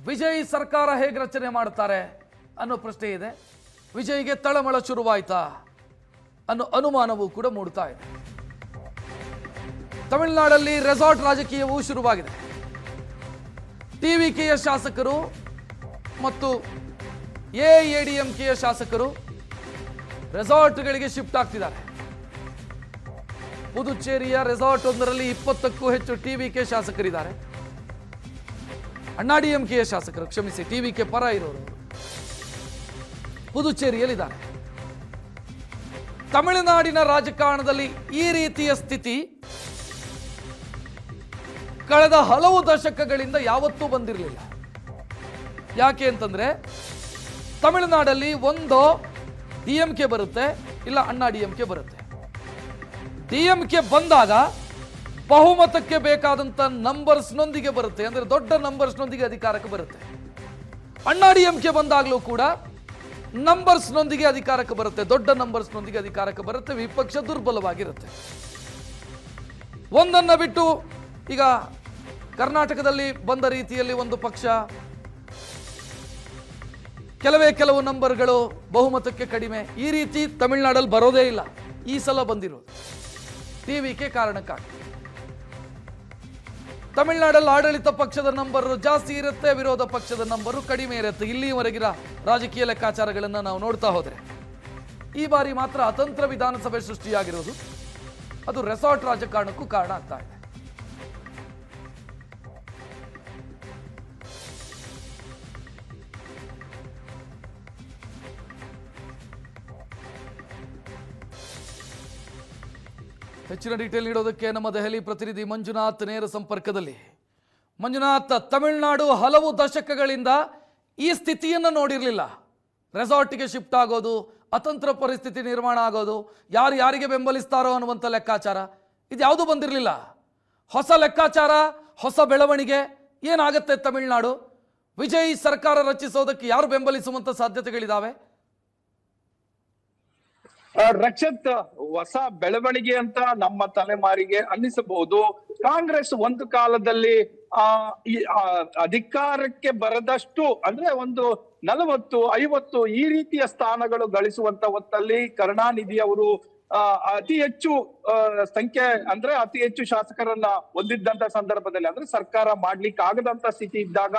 ವಿಜಯ್ ಸರ್ಕಾರ ಹೇಗೆ ರಚನೆ ಮಾಡ್ತಾರೆ ಅನ್ನೋ ಪ್ರಶ್ನೆ ಇದೆ. ವಿಜಯ್ಗೆ ತಳಮಳ ಶುರುವಾಯ್ತಾ ಅನ್ನೋ ಅನುಮಾನವೂ ಕೂಡ ಮೂಡ್ತಾ ಇದೆ. ತಮಿಳುನಾಡಲ್ಲಿ ರೆಸಾರ್ಟ್ ರಾಜಕೀಯವೂ ಶುರುವಾಗಿದೆ. ಟಿವಿಕೆಯ ಶಾಸಕರು ಮತ್ತು ಎಐಎಡಿಎಂಕೆಯ ಶಾಸಕರು ರೆಸಾರ್ಟ್ಗಳಿಗೆ ಶಿಫ್ಟ್ ಆಗ್ತಿದ್ದಾರೆ. ಪುದುಚೇರಿಯ ರೆಸಾರ್ಟ್ ಒಂದರಲ್ಲಿ 20ಕ್ಕೂ ಹೆಚ್ಚು ಟಿವಿಕೆ ಶಾಸಕರಿದ್ದಾರೆ. ಅಣ್ಣಾಡಿಎಂಕೆಯ ಶಾಸಕರು, ಕ್ಷಮಿಸಿ, ಟಿವಿಕೆ ಪರ ಇರೋರು ಪುದುಚೇರಿಯಲ್ಲಿದ್ದಾರೆ. ತಮಿಳುನಾಡಿನ ರಾಜಕಾರಣದಲ್ಲಿ ಈ ರೀತಿಯ ಸ್ಥಿತಿ ಕಳೆದ ಹಲವು ದಶಕಗಳಿಂದ ಯಾವತ್ತೂ ಬಂದಿರಲಿಲ್ಲ. ಯಾಕೆ ಅಂತಂದ್ರೆ ತಮಿಳುನಾಡಲ್ಲಿ ಒಂದು ಡಿಎಂಕೆ ಬರುತ್ತೆ, ಇಲ್ಲ ಅಣ್ಣಾಡಿಎಂಕೆ ಬರುತ್ತೆ. ಡಿಎಂಕೆ ಬಂದಾಗ ಬಹುಮತಕ್ಕೆ ಬೇಕಾದಂತ ನಂಬರ್ಸ್ನೊಂದಿಗೆ ಬರುತ್ತೆ, ಅಂದ್ರೆ ದೊಡ್ಡ ನಂಬರ್ಸ್ನೊಂದಿಗೆ ಅಧಿಕಾರಕ್ಕೆ ಬರುತ್ತೆ. ಅಣ್ಣಾಡಿಎಂಕೆ ಬಂದಾಗಲೂ ಕೂಡ ನಂಬರ್ಸ್ನೊಂದಿಗೆ ಅಧಿಕಾರಕ್ಕೆ ಬರುತ್ತೆ, ದೊಡ್ಡ ನಂಬರ್ಸ್ನೊಂದಿಗೆ ಅಧಿಕಾರಕ್ಕೆ ಬರುತ್ತೆ. ವಿಪಕ್ಷ ದುರ್ಬಲವಾಗಿರುತ್ತೆ. ಒಂದನ್ನ ಬಿಟ್ಟು ಈಗ ಕರ್ನಾಟಕದಲ್ಲಿ ಬಂದ ರೀತಿಯಲ್ಲಿ ಒಂದು ಪಕ್ಷ ಕೆಲವು ನಂಬರ್ಗಳು ಬಹುಮತಕ್ಕೆ ಕಡಿಮೆ, ಈ ರೀತಿ ತಮಿಳುನಾಡಲ್ಲಿ ಬರೋದೇ ಇಲ್ಲ. ಈ ಸಲ ಬಂದಿರೋದು ಟಿವಿಕೆ ಕಾರಣಕ್ಕಾಗಿ. ತಮಿಳುನಾಡಲ್ಲಿ ಆಡಳಿತ ಪಕ್ಷದ ನಂಬರ್ ಜಾಸ್ತಿ ಇರುತ್ತೆ, ವಿರೋಧ ಪಕ್ಷದ ನಂಬರು ಕಡಿಮೆ ಇರುತ್ತೆ. ಇಲ್ಲಿಯವರೆಗಿನ ರಾಜಕೀಯ ಲೆಕ್ಕಾಚಾರಗಳನ್ನು ನಾವು ನೋಡ್ತಾ ಹೋದ್ರೆ ಈ ಬಾರಿ ಮಾತ್ರ ಅತಂತ್ರ ವಿಧಾನಸಭೆ ಸೃಷ್ಟಿಯಾಗಿರೋದು ಅದು ರೆಸಾರ್ಟ್ ರಾಜಕಾರಣಕ್ಕೂ ಕಾರಣ ಆಗ್ತಾ ಇದೆ. ಹೆಚ್ಚಿನ ಡೀಟೇಲ್ ನೀಡೋದಕ್ಕೆ ನಮ್ಮ ದೆಹಲಿ ಪ್ರತಿನಿಧಿ ಮಂಜುನಾಥ್ ನೇರ ಸಂಪರ್ಕದಲ್ಲಿ. ಮಂಜುನಾಥ್, ತಮಿಳುನಾಡು ಹಲವು ದಶಕಗಳಿಂದ ಈ ಸ್ಥಿತಿಯನ್ನು ನೋಡಿರಲಿಲ್ಲ. ರೆಸಾರ್ಟ್ಗೆ ಶಿಫ್ಟ್ ಆಗೋದು, ಅತಂತ್ರ ಪರಿಸ್ಥಿತಿ ನಿರ್ಮಾಣ ಆಗೋದು, ಯಾರು ಯಾರಿಗೆ ಬೆಂಬಲಿಸ್ತಾರೋ ಅನ್ನುವಂಥ ಲೆಕ್ಕಾಚಾರ ಇದ್ಯಾವುದೂ ಬಂದಿರಲಿಲ್ಲ. ಹೊಸ ಲೆಕ್ಕಾಚಾರ, ಹೊಸ ಬೆಳವಣಿಗೆ ಏನಾಗುತ್ತೆ ತಮಿಳುನಾಡು? ವಿಜಯ್ ಸರ್ಕಾರ ರಚಿಸೋದಕ್ಕೆ ಯಾರು ಬೆಂಬಲಿಸುವಂಥ ಸಾಧ್ಯತೆಗಳಿದಾವೆ? ರಕ್ಷತ್, ಹೊಸ ಬೆಳವಣಿಗೆ ಅಂತ ನಮ್ಮ ತಲೆಮಾರಿಗೆ ಅನ್ನಿಸಬಹುದು. ಕಾಂಗ್ರೆಸ್ ಒಂದು ಕಾಲದಲ್ಲಿ ಅಧಿಕಾರಕ್ಕೆ ಬರದಷ್ಟು, ಅಂದ್ರೆ ಒಂದು 40-50 ಈ ರೀತಿಯ ಸ್ಥಾನಗಳು ಗಳಿಸುವಂತ ಹೊತ್ತಲ್ಲಿ ಕರುಣಾನಿಧಿ ಅವರು ಅತಿ ಹೆಚ್ಚು ಸಂಖ್ಯೆ, ಅಂದ್ರೆ ಅತಿ ಹೆಚ್ಚು ಶಾಸಕರನ್ನ ಹೊಂದಿದ್ದಂತ ಸಂದರ್ಭದಲ್ಲಿ, ಅಂದ್ರೆ ಸರ್ಕಾರ ಮಾಡ್ಲಿಕ್ಕೆ ಆಗದಂತ ಸ್ಥಿತಿ ಇದ್ದಾಗ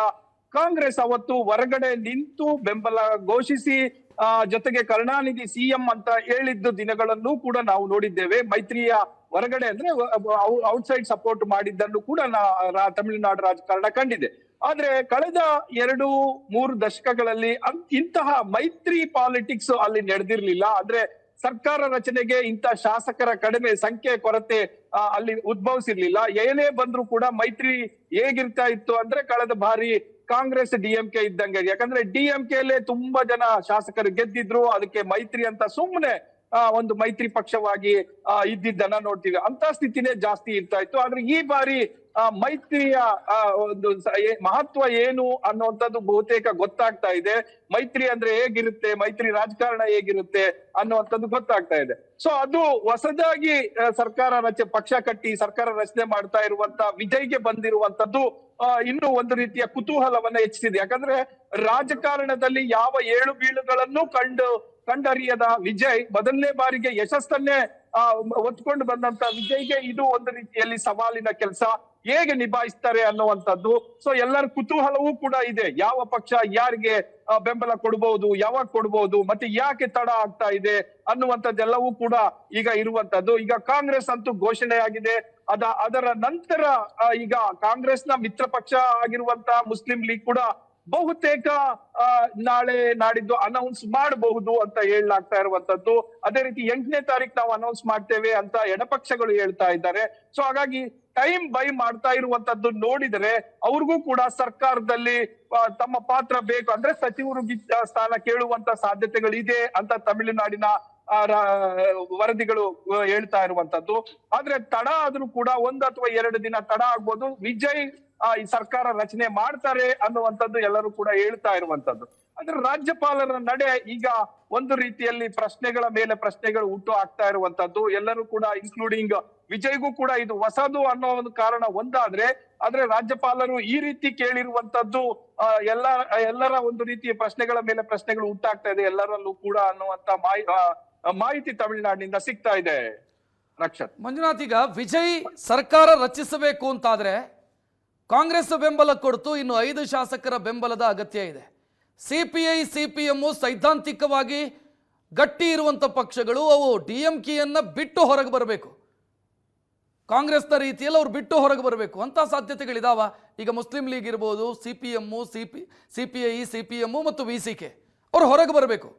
ಕಾಂಗ್ರೆಸ್ ಅವತ್ತು ಹೊರಗಡೆ ನಿಂತು ಬೆಂಬಲ ಘೋಷಿಸಿ ಜೊತೆಗೆ ಕರುಣಾನಿಧಿ ಸಿಎಂ ಅಂತ ಹೇಳಿದ್ದ ದಿನಗಳನ್ನು ಕೂಡ ನಾವು ನೋಡಿದ್ದೇವೆ. ಮೈತ್ರಿಯ ಹೊರಗಡೆ ಅಂದ್ರೆ ಔಟ್ಸೈಡ್ ಸಪೋರ್ಟ್ ಮಾಡಿದ್ದನ್ನು ಕೂಡ ತಮಿಳುನಾಡು ರಾಜಕಾರಣ ಕಂಡಿದೆ. ಆದ್ರೆ ಕಳೆದ 2-3 ದಶಕಗಳಲ್ಲಿ ಇಂತಹ ಮೈತ್ರಿ ಪಾಲಿಟಿಕ್ಸ್ ಅಲ್ಲಿ ನಡೆದಿರ್ಲಿಲ್ಲ. ಅಂದ್ರೆ ಸರ್ಕಾರ ರಚನೆಗೆ ಇಂಥ ಶಾಸಕರ ಕಡಿಮೆ ಸಂಖ್ಯೆ ಕೊರತೆ ಅಲ್ಲಿ ಉದ್ಭವಿಸಿರ್ಲಿಲ್ಲ. ಏನೇ ಬಂದ್ರು ಕೂಡ ಮೈತ್ರಿ ಹೇಗಿರ್ತಾ ಇತ್ತು ಅಂದ್ರೆ ಕಳೆದ ಬಾರಿ ಕಾಂಗ್ರೆಸ್ ಡಿಎಂಕೆ ಇದ್ದಂಗೆ. ಯಾಕಂದ್ರೆ ಡಿಎಂಕೆ ಅಲ್ಲೇ ತುಂಬಾ ಜನ ಶಾಸಕರು ಗೆದ್ದಿದ್ರು, ಅದಕ್ಕೆ ಮೈತ್ರಿ ಅಂತ ಸುಮ್ಮನೆ ಒಂದು ಮೈತ್ರಿ ಪಕ್ಷವಾಗಿ ಇದ್ದಿದ್ದನ್ನ ನೋಡ್ತೀವಿ. ಅಂತ ಸ್ಥಿತಿನೇ ಜಾಸ್ತಿ ಇರ್ತಾ ಇತ್ತು. ಆದ್ರೆ ಈ ಬಾರಿ ಮೈತ್ರಿಯ ಒಂದು ಮಹತ್ವ ಏನು ಅನ್ನುವಂಥದ್ದು ಬಹುತೇಕ ಗೊತ್ತಾಗ್ತಾ ಇದೆ. ಮೈತ್ರಿ ಅಂದ್ರೆ ಹೇಗಿರುತ್ತೆ, ಮೈತ್ರಿ ರಾಜಕಾರಣ ಹೇಗಿರುತ್ತೆ ಅನ್ನುವಂಥದ್ದು ಗೊತ್ತಾಗ್ತಾ ಇದೆ. ಸೊ ಅದು ಹೊಸದಾಗಿ ಪಕ್ಷ ಕಟ್ಟಿ ಸರ್ಕಾರ ರಚನೆ ಮಾಡ್ತಾ ಇರುವಂತ ವಿಜಯ್ಗೆ ಬಂದಿರುವಂತದ್ದು ಇನ್ನೂ ಒಂದು ರೀತಿಯ ಕುತೂಹಲವನ್ನ ಹೆಚ್ಚಿಸಿದೆ. ಯಾಕಂದ್ರೆ ರಾಜಕಾರಣದಲ್ಲಿ ಯಾವ ಏಳು ಬೀಳುಗಳನ್ನು ಕಂಡರಿಯದ ವಿಜಯ್ ಮೊದಲನೇ ಬಾರಿಗೆ ಯಶಸ್ಸನ್ನೇ ಹೊತ್ಕೊಂಡು ಬಂದಂತ ವಿಜಯ್ಗೆ ಇದು ಒಂದು ರೀತಿಯಲ್ಲಿ ಸವಾಲಿನ ಕೆಲಸ. ಹೇಗೆ ನಿಭಾಯಿಸ್ತಾರೆ ಅನ್ನುವಂಥದ್ದು. ಸೊ ಎಲ್ಲರ ಕುತೂಹಲವೂ ಕೂಡ ಇದೆ. ಯಾವ ಪಕ್ಷ ಯಾರಿಗೆ ಬೆಂಬಲ ಕೊಡಬಹುದು, ಯಾವಾಗ ಕೊಡಬಹುದು, ಮತ್ತೆ ಯಾಕೆ ತಡ ಆಗ್ತಾ ಇದೆ ಅನ್ನುವಂಥದ್ದೆಲ್ಲವೂ ಕೂಡ ಈಗ ಇರುವಂತದ್ದು. ಈಗ ಕಾಂಗ್ರೆಸ್ ಅಂತೂ ಘೋಷಣೆ ಆಗಿದೆ. ಅದರ ನಂತರ ಈಗ ಕಾಂಗ್ರೆಸ್ನ ಮಿತ್ರ ಪಕ್ಷ ಆಗಿರುವಂತ ಮುಸ್ಲಿಂ ಲೀಗ್ ಕೂಡ ಬಹುತೇಕ ನಾಳೆ ನಾಡಿದ್ದು ಅನೌನ್ಸ್ ಮಾಡಬಹುದು ಅಂತ ಹೇಳಲಾಗ್ತಾ ಇರುವಂತದ್ದು. ಅದೇ ರೀತಿ 8ನೇ ತಾರೀಕು ನಾವು ಅನೌನ್ಸ್ ಮಾಡ್ತೇವೆ ಅಂತ ಎಡಪಕ್ಷಗಳು ಹೇಳ್ತಾ ಇದ್ದಾರೆ. ಸೊ ಹಾಗಾಗಿ ಟೈಮ್ ಬೈ ಮಾಡ್ತಾ ಇರುವಂತದ್ದು ನೋಡಿದರೆ ಅವ್ರಿಗೂ ಕೂಡ ಸರ್ಕಾರದಲ್ಲಿ ತಮ್ಮ ಪಾತ್ರ ಬೇಕು, ಅಂದ್ರೆ ಸಚಿವರು ಸ್ಥಾನ ಕೇಳುವಂತ ಸಾಧ್ಯತೆಗಳಿದೆ ಅಂತ ತಮಿಳುನಾಡಿನ ವರದಿಗಳು ಹೇಳ್ತಾ ಇರುವಂತದ್ದು. ಆದ್ರೆ ತಡ ಆದ್ರೂ ಕೂಡ 1 ಅಥವಾ 2 ದಿನ ತಡ ಆಗ್ಬೋದು. ವಿಜಯ್ ಈ ಸರ್ಕಾರ ರಚನೆ ಮಾಡ್ತಾರೆ ಅನ್ನುವಂಥದ್ದು ಎಲ್ಲರೂ ಕೂಡ ಹೇಳ್ತಾ ಇರುವಂತದ್ದು. ಅಂದ್ರೆ ರಾಜ್ಯಪಾಲರ ನಡೆ ಈಗ ಒಂದು ರೀತಿಯಲ್ಲಿ ಪ್ರಶ್ನೆಗಳ ಮೇಲೆ ಪ್ರಶ್ನೆಗಳು ಹುಟ್ಟು ಆಗ್ತಾ ಇರುವಂತದ್ದು. ಎಲ್ಲರೂ ಕೂಡ ಇನ್ಕ್ಲೂಡಿಂಗ್ ವಿಜಯ್ಗೂ ಕೂಡ ಇದು ಹೊಸದು ಅನ್ನೋ ಒಂದು ಕಾರಣ ಒಂದಾದ್ರೆ, ಆದ್ರೆ ರಾಜ್ಯಪಾಲರು ಈ ರೀತಿ ಕೇಳಿರುವಂತದ್ದು ಎಲ್ಲರ ಒಂದು ರೀತಿಯ ಪ್ರಶ್ನೆಗಳ ಮೇಲೆ ಪ್ರಶ್ನೆಗಳು ಉಂಟಾಗ್ತಾ ಇದೆ ಎಲ್ಲರಲ್ಲೂ ಕೂಡ ಅನ್ನುವಂತ ಮಾಹಿತಿ ತಮಿಳುನಾಡಿನಿಂದ ಸಿಗ್ತಾ ಇದೆ. ರಕ್ಷತ್. ಮಂಜುನಾಥ್, ಈಗ ವಿಜಯ್ ಸರ್ಕಾರ ರಚಿಸಬೇಕು ಅಂತಾದ್ರೆ ಕಾಂಗ್ರೆಸ್ ಬೆಂಬಲ ಕೊಡ್ತು, ಇನ್ನು 5 ಶಾಸಕರ ಬೆಂಬಲದ ಅಗತ್ಯ ಇದೆ. ಸಿಪಿಐ ಸಿಪಿಎಂ ಸೈದ್ಧಾಂತಿಕವಾಗಿ ಗಟ್ಟಿ ಇರುವಂತ ಪಕ್ಷಗಳು, ಅವು DMKಯನ್ನ ಬಿಟ್ಟು ಹೊರಗೆ ಬರಬೇಕು, ಕಾಂಗ್ರೆಸ್ನ ರೀತಿಯಲ್ಲಿ ಅವ್ರು ಬಿಟ್ಟು ಹೊರಗೆ ಬರಬೇಕು ಅಂತ ಸಾಧ್ಯತೆಗಳಿದಾವ. ಈಗ ಮುಸ್ಲಿಂ ಲೀಗ್ ಇರ್ಬೋದು, CPM, CPI, CPM ಮತ್ತು VCK ಅವ್ರು ಹೊರಗೆ ಬರಬೇಕು,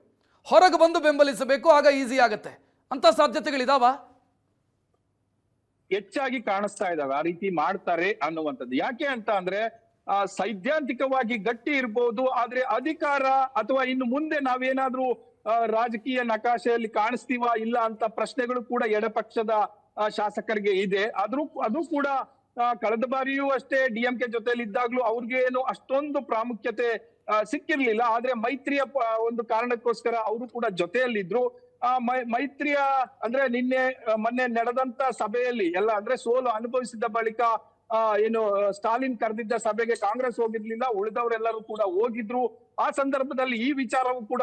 ಹೊರಗೆ ಬಂದು ಬೆಂಬಲಿಸಬೇಕು, ಆಗ ಈಸಿ ಆಗತ್ತೆ ಅಂತ ಸಾಧ್ಯತೆಗಳಿದಾವ. ಹೆಚ್ಚಾಗಿ ಕಾಣಿಸ್ತಾ ಇದಾವೆ ಆ ರೀತಿ ಮಾಡ್ತಾರೆ ಅನ್ನುವಂಥದ್ದು. ಯಾಕೆ ಅಂತ ಅಂದ್ರೆ ಸೈದ್ಧಾಂತಿಕವಾಗಿ ಗಟ್ಟಿ ಇರ್ಬೋದು, ಆದ್ರೆ ಅಧಿಕಾರ ಅಥವಾ ಇನ್ನು ಮುಂದೆ ನಾವೇನಾದ್ರೂ ರಾಜಕೀಯ ನಕಾಶೆಯಲ್ಲಿ ಕಾಣಿಸ್ತೀವಾ ಇಲ್ಲ ಅಂತ ಪ್ರಶ್ನೆಗಳು ಕೂಡ ಎಡಪಕ್ಷದ ಶಾಸಕರಿಗೆ ಇದೆ. ಅದು ಕೂಡ ಕಳೆದ ಬಾರಿಯೂ ಅಷ್ಟೇ DMK ಜೊತೆಲಿ ಇದ್ದಾಗ್ಲೂ ಅವ್ರಿಗೆ ಏನು ಅಷ್ಟೊಂದು ಪ್ರಾಮುಖ್ಯತೆ ಸಿಕ್ಕಿರ್ಲಿಲ್ಲ. ಆದ್ರೆ ಮೈತ್ರಿಯ ಒಂದು ಕಾರಣಕ್ಕೋಸ್ಕರ ಅವರು ಕೂಡ ಜೊತೆಯಲ್ಲಿದ್ರು. ಮೈತ್ರಿಯ ಅಂದ್ರೆ ಮೊನ್ನೆ ನಡೆದಂತ ಸಭೆಯಲ್ಲಿ ಎಲ್ಲ ಅಂದ್ರೆ ಸೋಲು ಅನುಭವಿಸಿದ ಬಳಿಕ ಏನು ಸ್ಟಾಲಿನ್ ಕರೆದಿದ್ದ ಸಭೆಗೆ ಕಾಂಗ್ರೆಸ್ ಹೋಗಿರ್ಲಿಲ್ಲ, ಉಳಿದವರೆಲ್ಲರೂ ಕೂಡ ಹೋಗಿದ್ರು. ಆ ಸಂದರ್ಭದಲ್ಲಿ ಈ ವಿಚಾರವೂ ಕೂಡ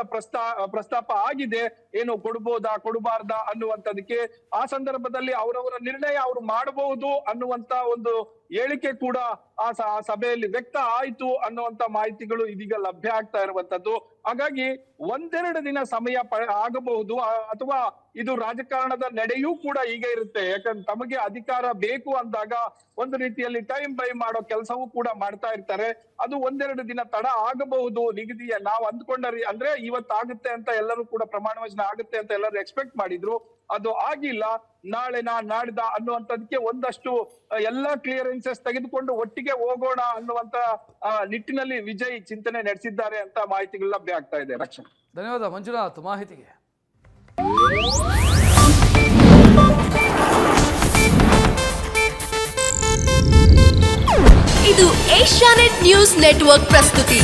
ಪ್ರಸ್ತಾಪ ಆಗಿದೆ, ಏನು ಕೊಡ್ಬೋದಾ ಕೊಡಬಾರ್ದಾ ಅನ್ನುವಂಥದಕ್ಕೆ. ಆ ಸಂದರ್ಭದಲ್ಲಿ ಅವರವರ ನಿರ್ಣಯ ಅವರು ಮಾಡಬಹುದು ಅನ್ನುವಂತ ಒಂದು ಹೇಳಿಕೆ ಕೂಡ ಆ ಸಭೆಯಲ್ಲಿ ವ್ಯಕ್ತ ಆಯ್ತು ಅನ್ನುವಂತ ಮಾಹಿತಿಗಳು ಇದೀಗ ಲಭ್ಯ ಆಗ್ತಾ ಇರುವಂತದ್ದು. ಹಾಗಾಗಿ 1-2 ದಿನ ಸಮಯ ಆಗಬಹುದು, ಅಥವಾ ಇದು ರಾಜಕಾರಣದ ನಡೆಯೂ ಕೂಡ ಹೀಗೆ ಇರುತ್ತೆ. ಯಾಕಂದ್ರೆ ತಮಗೆ ಅಧಿಕಾರ ಬೇಕು ಅಂದಾಗ ಒಂದು ರೀತಿಯಲ್ಲಿ ಟೈಮ್ ಬೈ ಮಾಡೋ ಕೆಲಸವೂ ಕೂಡ ಮಾಡ್ತಾ ಇರ್ತಾರೆ. ಅದು 1-2 ದಿನ ತಡ ಆಗಬಹುದು. ನಿಗದಿಯ ನಾವು ಅಂದ್ಕೊಂಡ ಅಂದ್ರೆ ಇವತ್ತಾಗುತ್ತೆ ಅಂತ ಎಲ್ಲರೂ ಕೂಡ ಪ್ರಮಾಣ ವಚನ ಆಗುತ್ತೆ ಅಂತ ಎಲ್ಲರೂ ಎಕ್ಸ್ಪೆಕ್ಟ್ ಮಾಡಿದ್ರು, ಅದು ಆಗಿಲ್ಲ. ನಾಳೆನಾ ನಾಡ್ದ ಅನ್ನುವಂಥದಕ್ಕೆ ಒಂದಷ್ಟು ಎಲ್ಲಾ ಕ್ಲಿಯರೆನ್ಸಸ್ ತೆಗೆದುಕೊಂಡು ಒಟ್ಟಿಗೆ ಹೋಗೋಣ ಅನ್ನುವಂತ ನಿಟ್ಟಿನಲ್ಲಿ ವಿಜಯ್ ಚಿಂತನೆ ನಡೆಸಿದ್ದಾರೆ ಅಂತ ಮಾಹಿತಿಗಳು ಲಭ್ಯ ಆಗ್ತಾ ಇದೆ. ರಕ್ಷಣೆ. ಧನ್ಯವಾದ ಮಂಜುನಾಥ್ ಮಾಹಿತಿಗೆ. ಇದು ಏಷ್ಯಾನೆಟ್ ನ್ಯೂಸ್ ನೆಟ್ವರ್ಕ್ ಪ್ರಸ್ತುತಿ.